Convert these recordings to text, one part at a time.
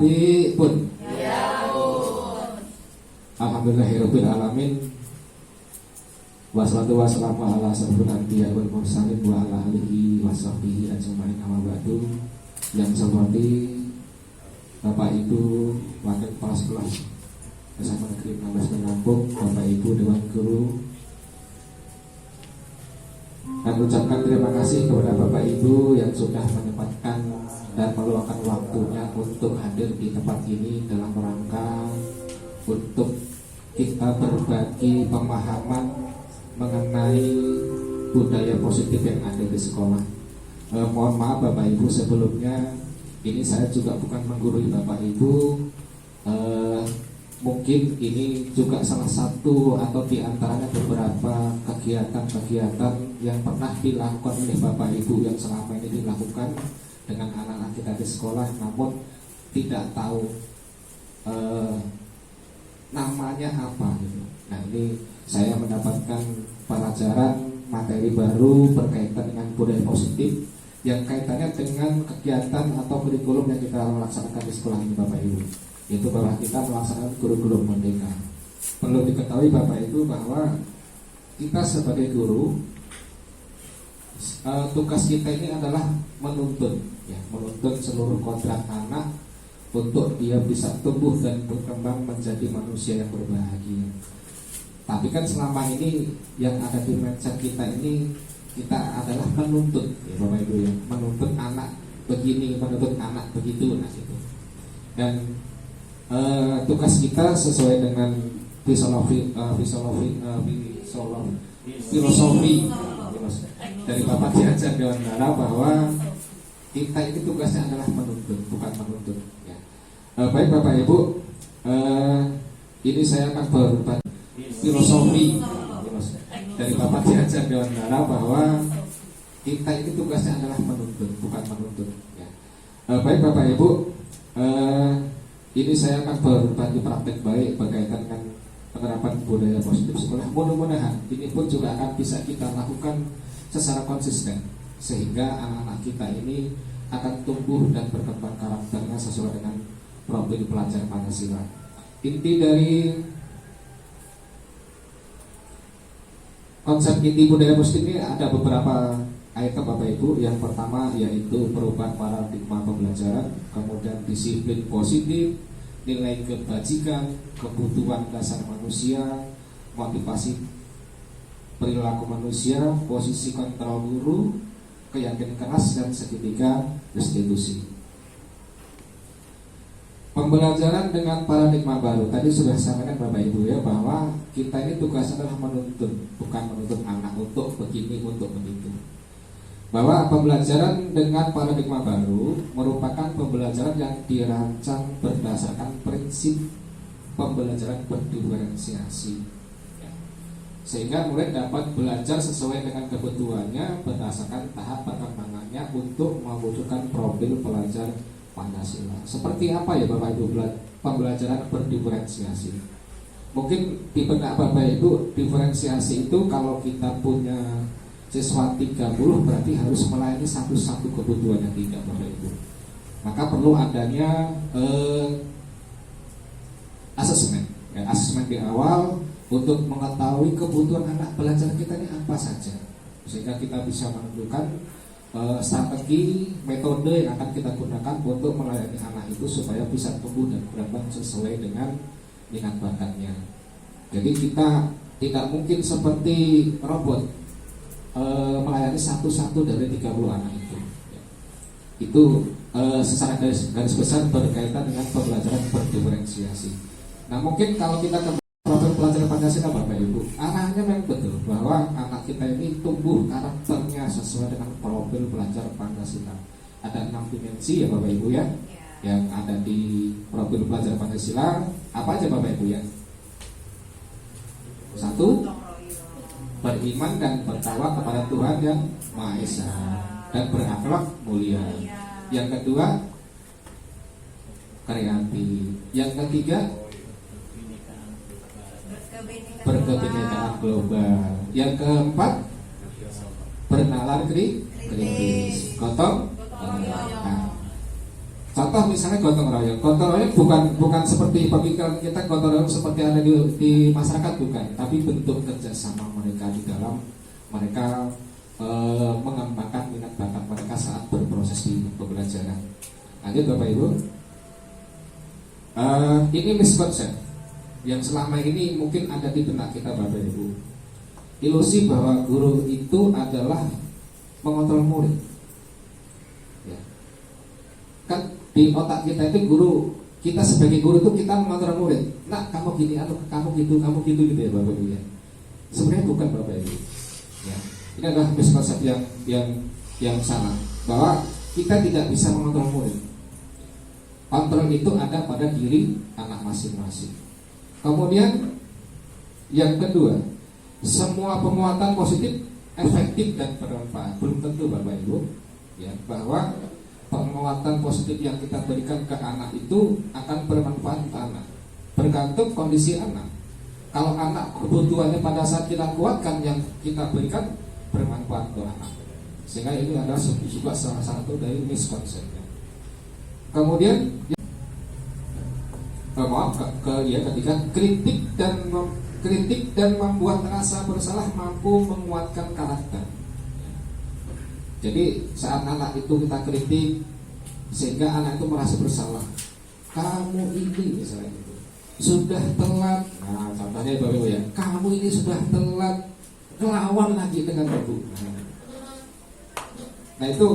Nabi pun. Alhamdulillahirabbil alamin. Wassalatu wassalamu ala asyrofil anbiya wal mursalin wa ala alihi washabbihi ajmain amma ba'du. Yang seperti Bapak Ibu Wakil Kepala Sekolah SMA Negeri 16 Lampung, Bapak Ibu Dewan Guru, dan ucapkan terima kasih kepada Bapak Ibu yang sudah menyempatkan dan meluangkan waktunya untuk hadir di tempat ini dalam rangka untuk kita berbagi pemahaman mengenai budaya positif yang ada di sekolah. Mohon maaf Bapak Ibu sebelumnya, ini saya juga bukan menggurui Bapak Ibu. Mungkin ini juga salah satu atau diantaranya beberapa kegiatan-kegiatan yang pernah dilakukan oleh Bapak Ibu yang selama ini dilakukan dengan anak-anak kita di sekolah, namun tidak tahu namanya apa gitu. Nah, ini saya mendapatkan pelajaran materi baru berkaitan dengan budaya positif yang kaitannya dengan kegiatan atau kurikulum yang kita laksanakan di sekolah ini Bapak Ibu, yaitu bahwa kita melaksanakan kurikulum merdeka. Perlu diketahui Bapak Ibu bahwa kita sebagai guru, tugas kita ini adalah menuntun seluruh kodrat anak untuk dia bisa tumbuh dan berkembang menjadi manusia yang berbahagia. Tapi kan selama ini yang ada di mindset kita ini, kita adalah menuntut ya Bapak Ibu ya, menuntut anak begini, menuntut anak begitu, nah itu. Dan tugas kita sesuai dengan filosofi dari Bapak diajar Dewan Nara bahwa kita ini tugasnya adalah menuntut, bukan menuntut ya. Baik Bapak Ibu, ini saya akan berbagi filosofi dari Bapak diajar Dewan Nara bahwa kita ini tugasnya adalah menuntut, bukan menuntut ya. Baik Bapak Ibu, ini saya akan berbagi praktek baik berkaitan dengan penerapan budaya positif sekolah. Mudah-mudahan ini pun juga akan bisa kita lakukan secara konsisten sehingga anak-anak kita ini akan tumbuh dan berkembang karakternya sesuai dengan profil pelajar Pancasila. Inti dari konsep inti budaya positif ini ada beberapa item Bapak Ibu. Yang pertama yaitu perubahan paradigma pembelajaran, kemudian disiplin positif, nilai kebajikan, kebutuhan dasar manusia, motivasi perilaku manusia, posisi kontrol guru, keyakinan keras, dan segitiga restitusi. Pembelajaran dengan paradigma baru. Tadi sudah saya sampaikan Bapak Ibu ya, bahwa kita ini tugasnya adalah menuntun, bukan menuntut anak untuk begini, untuk begitu. Bahwa pembelajaran dengan paradigma baru merupakan pembelajaran yang dirancang berdasarkan prinsip pembelajaran berdiferensiasi ya. Sehingga murid dapat belajar sesuai dengan kebutuhannya berdasarkan tahap perkembangannya untuk mewujudkan profil pelajar Pancasila. Seperti apa ya Bapak Ibu pembelajaran berdiferensiasi? Mungkin di benak Bapak Ibu, diferensiasi itu kalau kita punya siswa 30 berarti harus melayani satu-satu kebutuhannya, tidak Bapak Ibu. Maka perlu adanya asesmen di awal untuk mengetahui kebutuhan anak belajar kita ini apa saja, sehingga kita bisa menentukan strategi, metode yang akan kita gunakan untuk melayani anak itu supaya bisa tumbuh dan berkembang sesuai dengan minat bakatnya. Jadi kita tidak mungkin seperti robot melayani satu-satu dari 30 anak itu. Itu secara garis besar berkaitan dengan pembelajaran berdiferensiasi. Nah, mungkin kalau kita ke profil pelajar Pancasila Bapak Ibu, arahnya memang betul bahwa anak kita ini tumbuh karakternya sesuai dengan profil pelajar Pancasila. Ada 6 dimensi ya Bapak Ibu ya, yang ada di profil pelajar Pancasila. Apa aja Bapak Ibu ya? 1, beriman dan bertakwa kepada Tuhan yang Maha Esa dan berakhlak mulia. Yang kedua, kreatif. Yang ketiga, berkebinekaan global. Yang keempat, bernalar kritis. Gotong. Nah, Contoh misalnya gotong royong. Gotong royong bukan seperti pemikiran kita gotong royong seperti ada di masyarakat, bukan. Tapi bentuk kerjasama mereka di dalam mereka mengembangkan minat bakat mereka saat berproses di pembelajaran. Lanjut Bapak Ibu. Ini miskonsep yang selama ini mungkin ada di benak kita Bapak Ibu. Ilusi bahwa guru itu adalah mengontrol murid. Ya. Kan di otak kita itu kita sebagai guru itu kita mengontrol murid. Nah, kamu gini, kamu gitu gitu ya Bapak Ibu ya. Sebenarnya bukan Bapak Ibu. Ya. Ini adalah miskonsep yang salah, bahwa kita tidak bisa mengontrol murid. Kontrol itu ada pada diri anak masing-masing. Kemudian yang kedua, semua penguatan positif efektif dan bermanfaat. Belum tentu Bapak Ibu ya, bahwa penguatan positif yang kita berikan ke anak itu akan bermanfaat untuk anak. Bergantung kondisi anak. Kalau anak kebutuhannya pada saat kita kuatkan, yang kita berikan bermanfaat untuk anak. Sehingga ini adalah juga salah satu dari miskonsepnya. Kemudian ketika kritik dan membuat rasa bersalah mampu menguatkan karakter. Jadi saat anak itu kita kritik sehingga anak itu merasa bersalah. Kamu ini misalnya itu sudah telat. Nah, contohnya Bapak Ibu ya, kamu ini sudah telat, ngelawan lagi dengan ibu. Nah itu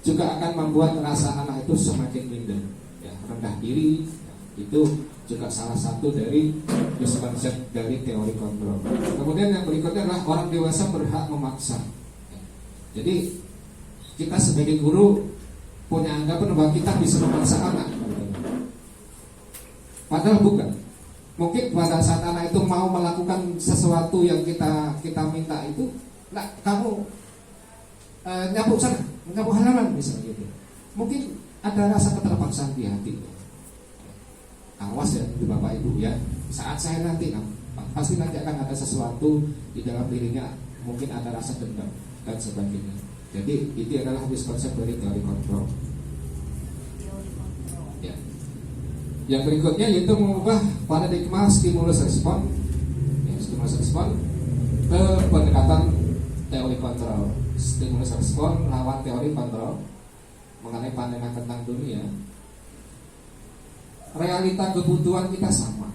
juga akan membuat rasa anak itu semakin minder, ya, rendah diri. Itu juga salah satu dari miskonsep dari teori kontrol. Kemudian yang berikutnya adalah orang dewasa berhak memaksa. Jadi kita sebagai guru punya anggapan bahwa kita bisa memaksa anak. Padahal bukan. Mungkin pada saat anak itu mau melakukan sesuatu yang kita minta itu, nah kamu nyapu sana, nyapu halaman misalnya gitu. Mungkin ada rasa keterpaksaan di hati. Awas ya Bapak Ibu ya, saat saya nanti pasti nanti akan ada sesuatu di dalam dirinya, mungkin ada rasa dendam dan sebagainya. Jadi itu adalah miskonsep dari teori kontrol. Ya. Yang berikutnya yaitu mengubah paradigma stimulus respon, ya, stimulus respon ke pendekatan teori kontrol. Stimulus respon lawan teori kontrol mengenai pandangan tentang dunia. Realita kebutuhan kita sama.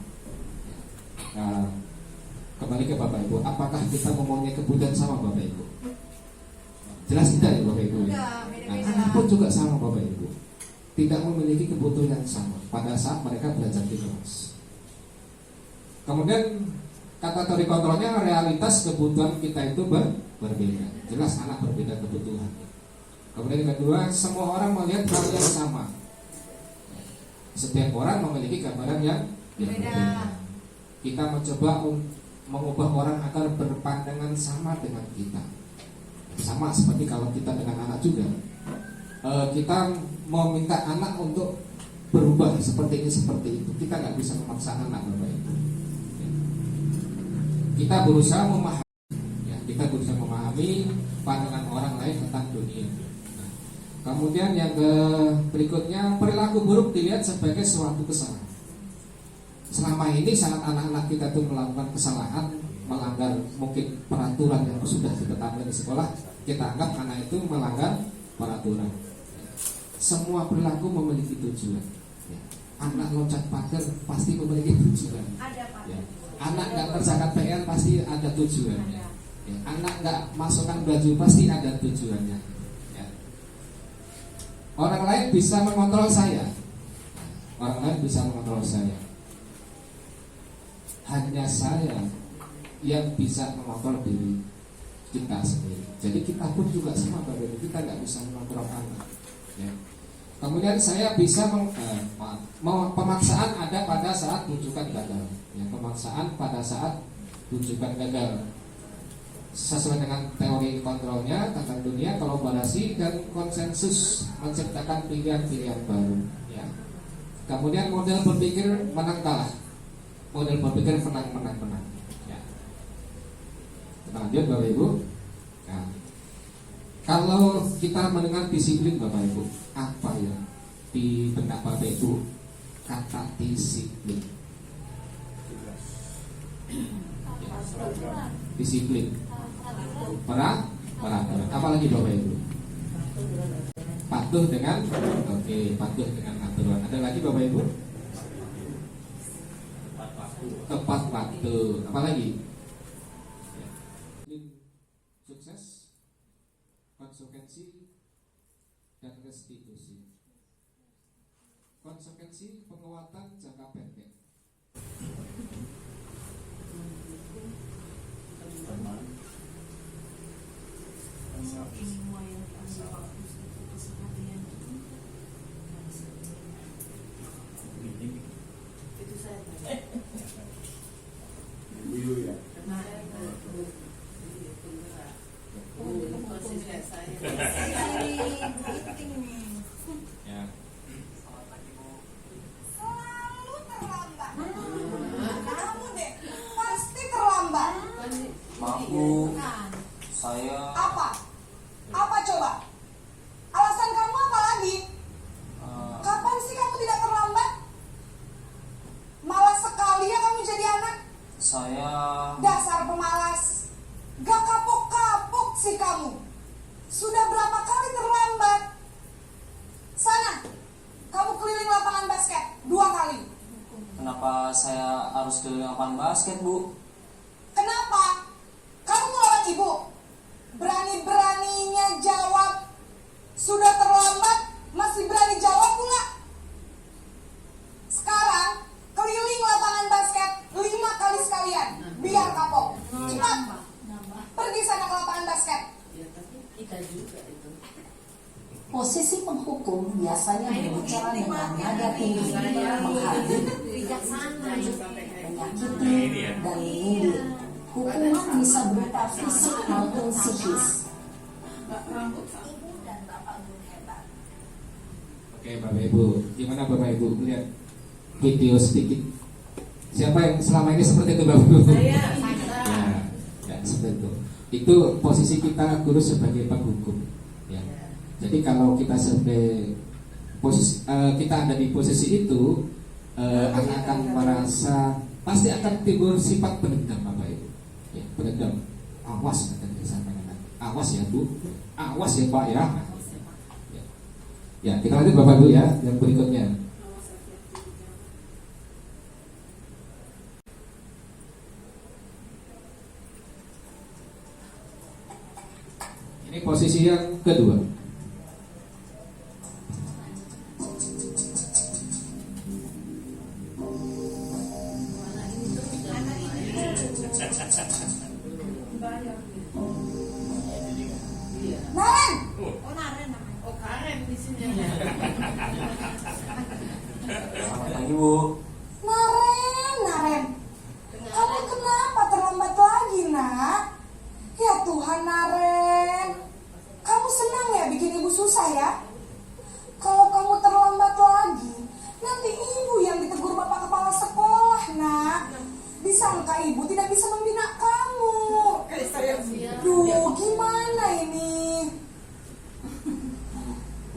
Nah, kembali ke Bapak Ibu, apakah kita mempunyai kebutuhan sama Bapak Ibu? Jelas tidak ya Bapak Ibu ya? Nah, anak pun juga sama Bapak Ibu, tidak memiliki kebutuhan yang sama pada saat mereka belajar di kelas. Kemudian kata teori kontrolnya, realitas kebutuhan kita itu berbeda. Jelas anak berbeda kebutuhan. Kemudian yang kedua, semua orang melihat hal yang sama. Setiap orang memiliki gambaran yang berbeda. Kita mencoba mengubah orang agar berpandangan sama dengan kita. Sama seperti kalau kita dengan anak juga. Kita mau minta anak untuk berubah seperti ini seperti itu. Kita nggak bisa memaksa anak Bapak Ibu. Kita berusaha memahami. Ya, kita berusaha memahami pandangan orang lain tentang dunia. Kemudian yang berikutnya, perilaku buruk dilihat sebagai suatu kesalahan. Selama ini saat anak-anak kita itu melakukan kesalahan, melanggar mungkin peraturan yang sudah ditetapkan di sekolah, kita anggap anak itu melanggar peraturan. Semua perilaku memiliki tujuan. Anak loncat pagar pasti memiliki tujuan. Ya. Anak nggak kerjakan PR pasti ada tujuannya. Ya. Anak nggak masukkan baju pasti ada tujuannya. Orang lain bisa mengontrol saya. Orang lain bisa mengontrol saya. Hanya saya yang bisa mengontrol diri kita sendiri. Jadi kita pun juga sama Bapak, kita nggak bisa mengontrol anak. Ya. Kemudian saya bisa pemaksaan ada pada saat rujukan gagal. Ya, pemaksaan pada saat rujukan gagal. Sesuai dengan teori kontrolnya tentang dunia, kolaborasi dan konsensus menciptakan pilihan-pilihan baru. Ya. Kemudian model berpikir menang kalah, model berpikir menang. Ya. Kita lanjut Bapak Ibu. Nah, kalau kita mendengar disiplin Bapak Ibu, apa ya? di benak Bapak Ibu kata disiplin. Disiplin. Peraturan. Apalagi Bapak Ibu? Patuh dengan, patuh dengan aturan. Ada lagi Bapak Ibu? Tepat waktu. Apalagi? Sukses, konsekuensi, dan restitusi. Konsekuensi penguatan jangka pendek. Ya. Selalu terlambat. Kamu deh pasti terlambat. Maaf Bu, saya Apa coba? Alasan kamu apa lagi? Kapan sih kamu tidak terlambat? Malas sekali ya kamu jadi anak. saya Dasar pemalas. Gak kapok-kapok sih kamu. Sudah berapa kali terlambat? Sana, kamu keliling lapangan basket 2 kali. kenapa saya harus ke lapangan basket Bu? Kenapa? Kamu melawan ibu. Berani-beraninya jawab. Sudah terlambat, masih berani jawab pula. Sekarang, keliling lapangan basket 5 kali sekalian. Biar kapok. Cepat. Pergi sana ke lapangan basket. Posisi penghukum biasanya berbicara dengan nada tinggi, menghakimi, menyakiti, dan menyindir. Hukuman bisa berupa fisik maupun psikis. Ibu dan Bapak Guru hebat. Oke Bapak Ibu, gimana Bapak Ibu lihat video sedikit? Siapa yang selama ini seperti itu Bapak Ibu? Ya, seperti itu. Itu posisi kita guru sebagai penghukum. Ya. Jadi kalau kita sebagai posisi kita ada di posisi itu, anak akan merasa pasti akan timbul sifat pendendam Bapak Ibu. Ya, pendendam. Awas akan disampaikan. Awas ya Bu. Awas ya Pak ya. Ya, kita lanjut Bapak Ibu ya, yang berikutnya. Ini posisi yang kedua. Naren, Selamat pagi Bu. Naren, kamu kenapa terlambat lagi nak? Ya Tuhan Naren, kamu senang ya bikin ibu susah ya? Kalau kamu terlambat lagi, nanti ibu yang ditegur bapak kepala sekolah nak. Disangka ibu tidak bisa membina kamu. Duh, gimana ini?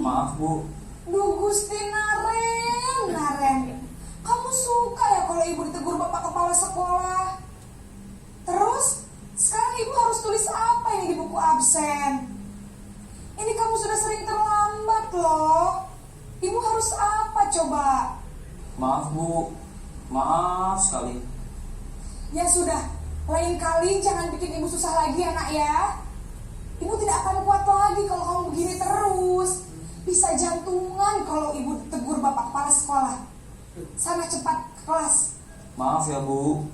Maaf Bu, Duh Gusti Naren, kamu suka ya kalau ibu ditegur bapak kepala sekolah? Terus, sekarang ibu harus tulis apa ini di buku absen? Ini kamu sudah sering terlambat loh. Ibu harus apa coba? maaf Bu, maaf sekali. Ya sudah, lain kali jangan bikin ibu susah lagi ya nak ya. Ibu tidak akan kuat lagi kalau kamu begini terus. Bisa jantungan kalau ibu tegur bapak kepala sekolah. Sana cepat ke kelas. Maaf ya Bu,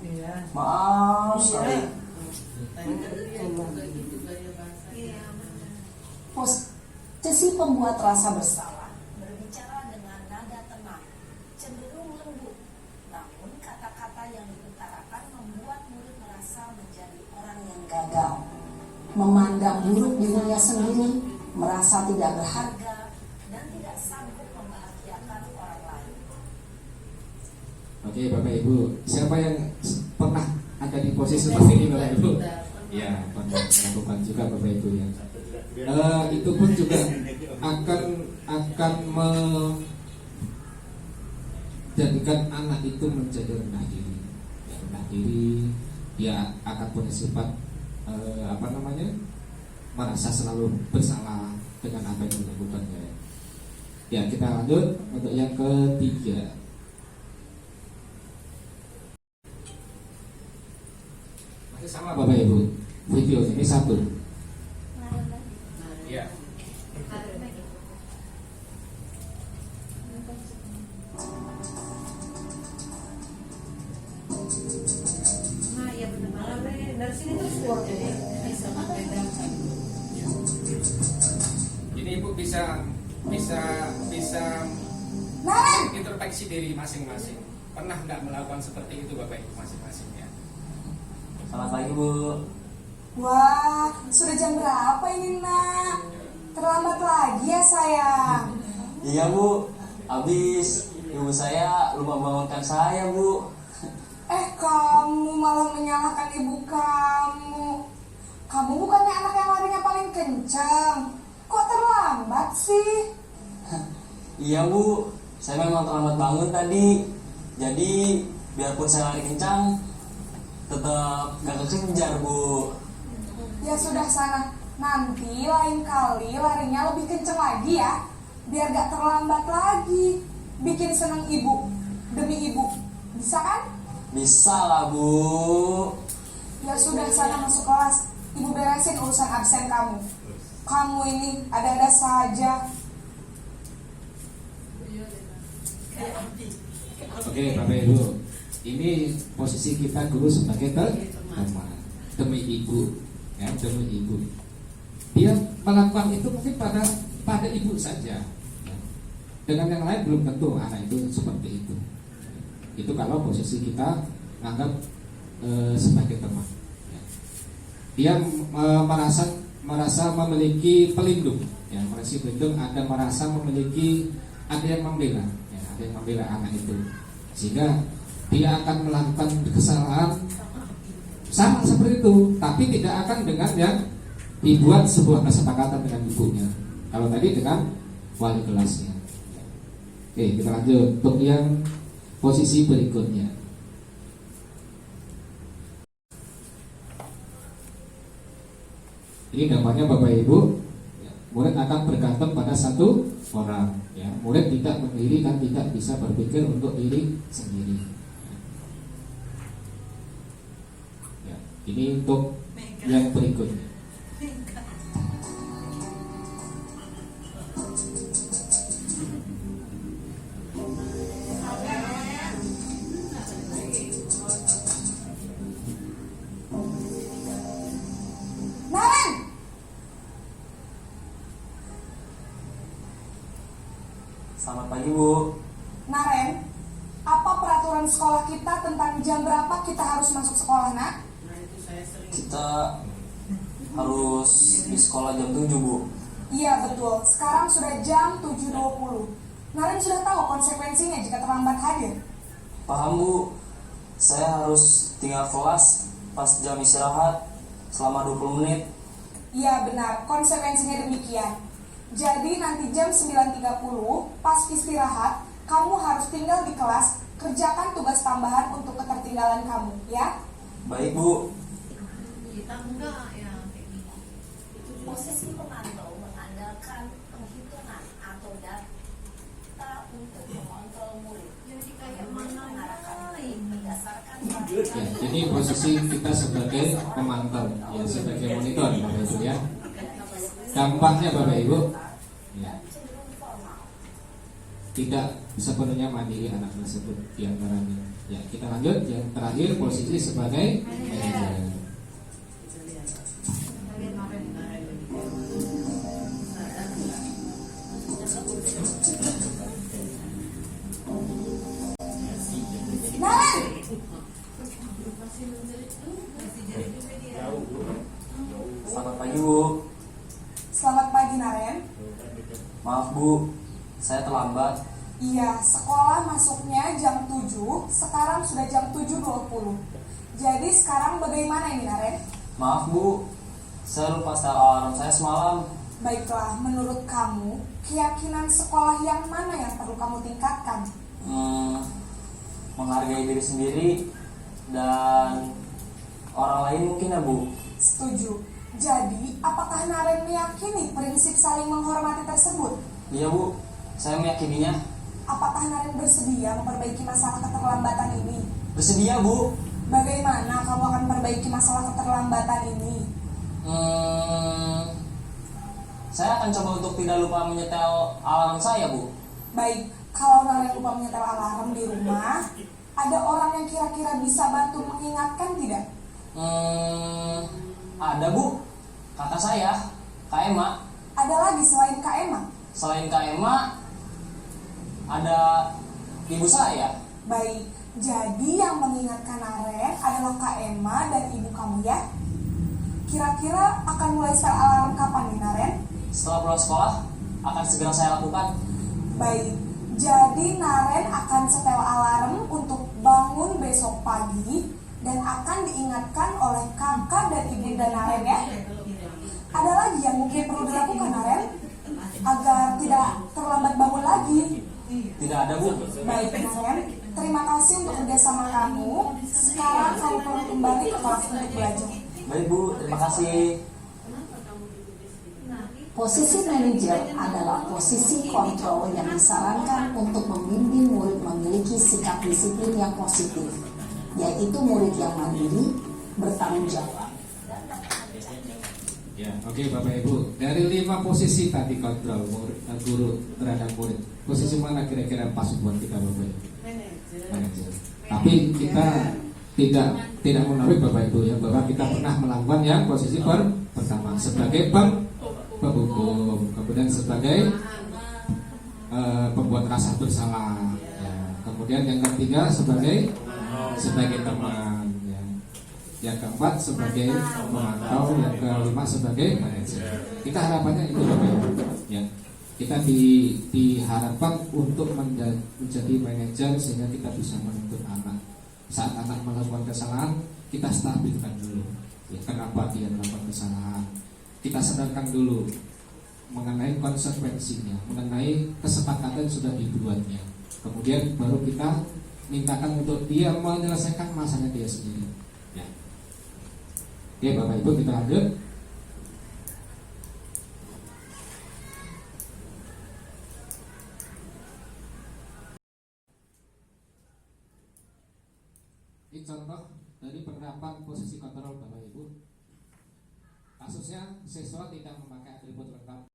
maaf sekali. Posisi pembuat rasa bersalah berbicara dengan nada tenang, cenderung lembut, namun kata-kata yang diutarakan membuat murid merasa menjadi orang yang gagal, memandang buruk dirinya sendiri, merasa tidak berharga, dan tidak sanggup membahagiakan orang lain. Oke Bapak Ibu, siapa yang pernah ada di posisi seperti ini Bapak Ibu? Ya, pernah melakukan juga Bapak Ibu ya. Itu pun juga akan jadikan anak itu menjadi rendah diri. Ya, rendah diri, dia akan punya sifat merasa selalu bersalah dengan apa yang dilakukannya. Ya, kita lanjut untuk yang ketiga. Masih sama Bapak Ibu, video ini satu. Ya. Nah, ya benar. Dari sini terus keluar jadi bisa pakai dalam. Ini Ibu bisa Naren, introspeksi diri masing-masing. Pernah nggak melakukan seperti itu Bapak Ibu masing-masing ya? Selamat pagi Bu. wah, sudah jam berapa ini nak? Terlambat lagi ya sayang. Iya Bu, habis ibu saya lupa bangunkan saya Bu. Kamu malah menyalahkan ibu kamu. Kamu bukannya anak yang larinya paling kencang. Kok terlambat sih? Iya Bu, saya memang terlambat bangun tadi. Jadi biarpun saya lari kencang, tetap gak kekejar Bu. Ya sudah sana. Nanti lain kali larinya lebih kencang lagi ya. Biar gak terlambat lagi. Bikin seneng ibu. Demi ibu. Bisa kan? Bisa lah Bu. Ya sudah sana masuk kelas. Ibu beresin urusan absen kamu. Kamu ini ada-ada saja. Oke Bapak Ibu, ini posisi kita guru sebagai teman demi ibu, ya demi ibu. Dia melakukan itu mungkin pada ibu saja, ya. Dengan yang lain belum tentu anak itu seperti itu. Itu kalau posisi kita menganggap sebagai teman. Ya. Dia merasa memiliki pelindung, ya merasa pelindung, merasa memiliki ada yang membela. Yang membela anak itu, sehingga dia akan melakukan kesalahan sama seperti itu, tapi tidak akan dengan yang dibuat sebuah kesepakatan dengan ibunya. Kalau tadi dengan wali kelasnya. Oke, kita lanjut untuk yang posisi berikutnya. Ini gambarnya Bapak Ibu. Murid akan bergantung pada satu orang, ya. Murid tidak mandiri dan tidak bisa berpikir untuk diri sendiri. Ya, ini untuk yang berikutnya. Naren, Selamat pagi Bu. Naren, apa peraturan sekolah kita tentang jam berapa kita harus masuk sekolah nak? Kita harus di sekolah jam 7 Bu. Iya betul, sekarang sudah jam 7.20. Naren sudah tahu konsekuensinya jika terlambat hadir. Paham Bu. Saya harus tinggal kelas pas jam istirahat selama 20 menit. Iya benar, konsekuensinya demikian. Jadi nanti jam 9.30 pas istirahat, kamu harus tinggal di kelas, kerjakan tugas tambahan untuk ketertinggalan kamu, ya? Baik Bu. Kita enggak ya kayak gitu. Posisi pemantau mengandalkan penghitungan atau data untuk mengontrol murid. Jadi kayak Mengarahkan murid mana berdasarkan Ya, jadi posisi kita sebagai pemantau, ya sebagai monitor Bapak Ibu ya. Dampaknya Bapak Ibu, ya, cenderung formal. tidak sepenuhnya mandiri anak tersebut diantaranya. Ya, kita lanjut yang terakhir posisi sebagai manajer. Naren, Selamat pagi Bu. selamat pagi Naren. Maaf Bu, saya terlambat. Iya, sekolah masuknya jam 7, sekarang sudah jam 7.20. Jadi sekarang bagaimana ini Naren? Maaf Bu, saya lupa setel alarm saya semalam. Baiklah, menurut kamu, keyakinan sekolah yang mana yang perlu kamu tingkatkan? menghargai diri sendiri dan orang lain mungkin ya Bu. Setuju. Jadi, apakah Naren meyakini prinsip saling menghormati tersebut? Iya Bu, saya meyakininya. Apakah Naren bersedia memperbaiki masalah keterlambatan ini? Bersedia Bu. Bagaimana kamu akan memperbaiki masalah keterlambatan ini? Saya akan coba untuk tidak lupa menyetel alarm saya Bu. Baik, kalau Naren lupa menyetel alarm di rumah, ada orang yang kira-kira bisa bantu mengingatkan tidak? Ada Bu, kakak saya, Kak Emma. Ada lagi selain Kak Emma? Selain Kak Emma, ada ibu saya. Baik, jadi yang mengingatkan Naren adalah Kak Emma dan ibu kamu ya? Kira-kira akan mulai setel alarm kapan nih Naren? Setelah pulang sekolah, akan segera saya lakukan. Baik, jadi Naren akan setel alarm untuk bangun besok pagi dan akan diingatkan oleh kakak dan ibunda Naren ya. Ada lagi yang mungkin perlu dilakukan Naren agar tidak terlambat bangun lagi? Tidak ada Bu. Baik Naren, terima kasih untuk kerjasama kamu. Sekarang kamu perlu kembali ke kelas untuk belajar. Baik Bu, terima kasih. Posisi manajer adalah posisi kontrol yang disarankan untuk membimbing murid memiliki sikap disiplin yang positif, yaitu murid yang mandiri, bertanggung jawab. Ya, oke Bapak Ibu. Dari 5 posisi tadi kontrol guru terhadap murid, posisi mana kira-kira pas buat kita Bapak Ibu? Manajer. Tapi kita tidak menarik Bapak Ibu ya, bahwa kita pernah melakukan yang posisi pertama sebagai penghukum, kemudian sebagai pembuat rasa bersalah, ya. Kemudian yang ketiga sebagai teman, ya. Yang keempat sebagai pemantau, yang kelima sebagai manajer. Kita harapannya itu Bapak Ibu, ya. Kita diharapkan untuk menjadi manajer sehingga kita bisa menuntut anak. Saat anak melakukan kesalahan, kita stabilkan dulu, ya, kenapa dia melakukan kesalahan. Kita sadarkan dulu mengenai konsekuensinya, mengenai kesepakatan yang sudah dibuatnya. Kemudian baru kita mintakan untuk dia menyelesaikan masalah dia sendiri. Ya. Oke Bapak Ibu, kita lanjut. Ini contoh dari penerapan posisi kontrol Bapak Ibu. Kasusnya siswa tidak memakai atribut lengkap